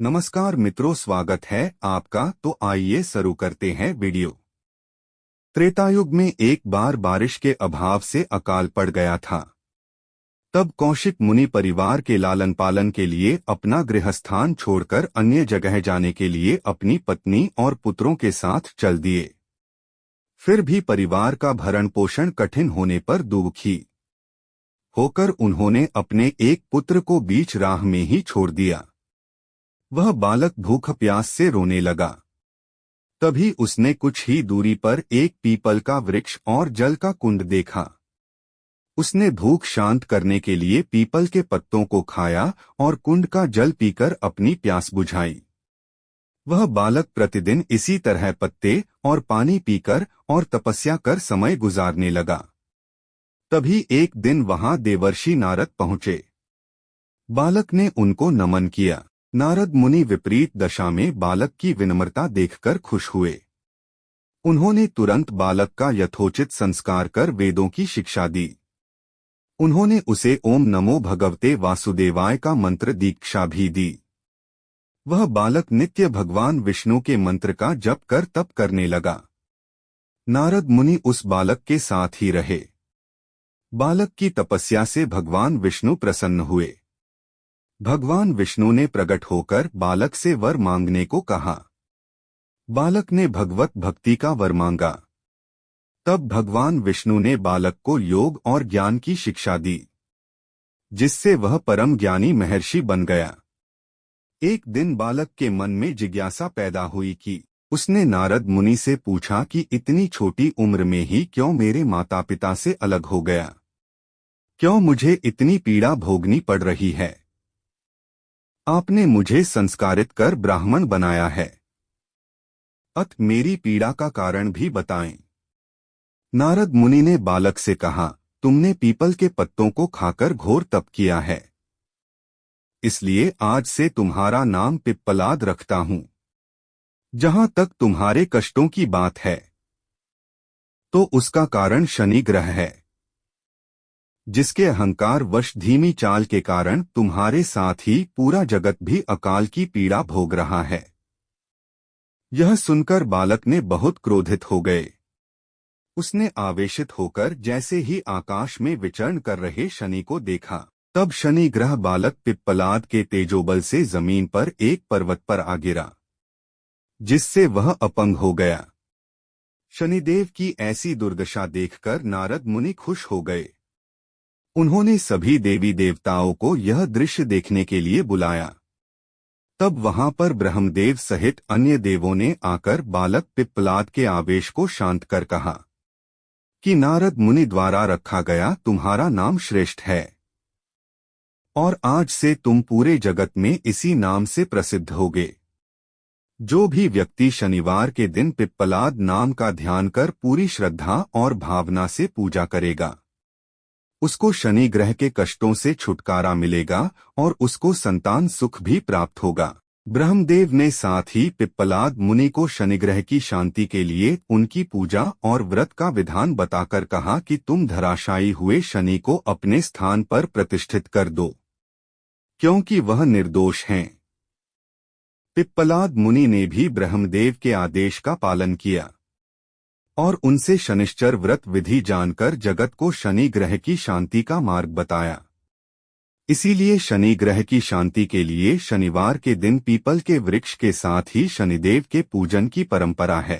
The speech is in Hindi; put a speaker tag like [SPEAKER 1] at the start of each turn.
[SPEAKER 1] नमस्कार मित्रों, स्वागत है आपका। तो आइए शुरू करते हैं वीडियो। त्रेतायुग में एक बार बारिश के अभाव से अकाल पड़ गया था। तब कौशिक मुनि परिवार के लालन पालन के लिए अपना गृहस्थान छोड़कर अन्य जगह जाने के लिए अपनी पत्नी और पुत्रों के साथ चल दिए। फिर भी परिवार का भरण पोषण कठिन होने पर दुखी होकर उन्होंने अपने एक पुत्र को बीच राह में ही छोड़ दिया। वह बालक भूख प्यास से रोने लगा। तभी उसने कुछ ही दूरी पर एक पीपल का वृक्ष और जल का कुंड देखा। उसने भूख शांत करने के लिए पीपल के पत्तों को खाया और कुंड का जल पीकर अपनी प्यास बुझाई। वह बालक प्रतिदिन इसी तरह पत्ते और पानी पीकर और तपस्या कर समय गुजारने लगा। तभी एक दिन वहां देवर्षि नारद पहुंचे। बालक ने उनको नमन किया। नारद मुनि विपरीत दशा में बालक की विनम्रता देखकर खुश हुए। उन्होंने तुरंत बालक का यथोचित संस्कार कर वेदों की शिक्षा दी। उन्होंने उसे ओम नमो भगवते वासुदेवाय का मंत्र दीक्षा भी दी। वह बालक नित्य भगवान विष्णु के मंत्र का जप कर तप करने लगा। नारद मुनि उस बालक के साथ ही रहे। बालक की तपस्या से भगवान विष्णु प्रसन्न हुए। भगवान विष्णु ने प्रकट होकर बालक से वर मांगने को कहा। बालक ने भगवत भक्ति का वर मांगा। तब भगवान विष्णु ने बालक को योग और ज्ञान की शिक्षा दी, जिससे वह परम ज्ञानी महर्षि बन गया। एक दिन बालक के मन में जिज्ञासा पैदा हुई कि उसने नारद मुनि से पूछा कि इतनी छोटी उम्र में ही क्यों मेरे माता पिता से अलग हो गया? क्यों मुझे इतनी पीड़ा भोगनी पड़ रही है? आपने मुझे संस्कारित कर ब्राह्मण बनाया है, अत मेरी पीड़ा का कारण भी बताएं। नारद मुनि ने बालक से कहा, तुमने पीपल के पत्तों को खाकर घोर तप किया है, इसलिए आज से तुम्हारा नाम पिप्पलाद रखता हूं। जहां तक तुम्हारे कष्टों की बात है, तो उसका कारण शनि ग्रह है, जिसके अहंकार वश धीमी चाल के कारण तुम्हारे साथ ही पूरा जगत भी अकाल की पीड़ा भोग रहा है। यह सुनकर बालक ने बहुत क्रोधित हो गए। उसने आवेशित होकर जैसे ही आकाश में विचरण कर रहे शनि को देखा, तब शनि ग्रह बालक पिप्पलाद के तेजोबल से जमीन पर एक पर्वत पर आ गिरा, जिससे वह अपंग हो गया। शनिदेव की ऐसी दुर्दशा देखकर नारद मुनि खुश हो गए। उन्होंने सभी देवी देवताओं को यह दृश्य देखने के लिए बुलाया। तब वहां पर ब्रह्मदेव सहित अन्य देवों ने आकर बालक पिप्पलाद के आवेश को शांत कर कहा कि नारद मुनि द्वारा रखा गया तुम्हारा नाम श्रेष्ठ है, और आज से तुम पूरे जगत में इसी नाम से प्रसिद्ध होगे। जो भी व्यक्ति शनिवार के दिन पिप्पलाद नाम का ध्यान कर पूरी श्रद्धा और भावना से पूजा करेगा, उसको शनि ग्रह के कष्टों से छुटकारा मिलेगा और उसको संतान सुख भी प्राप्त होगा। ब्रह्मदेव ने साथ ही पिप्पलाद मुनि को शनिग्रह की शांति के लिए उनकी पूजा और व्रत का विधान बताकर कहा कि तुम धराशायी हुए शनि को अपने स्थान पर प्रतिष्ठित कर दो, क्योंकि वह निर्दोष हैं। पिप्पलाद मुनि ने भी ब्रह्मदेव के आदेश का पालन किया और उनसे शनिश्चर व्रत विधि जानकर जगत को शनि ग्रह की शांति का मार्ग बताया। इसीलिए शनि ग्रह की शांति के लिए शनिवार के दिन पीपल के वृक्ष के साथ ही शनिदेव के पूजन की परंपरा है।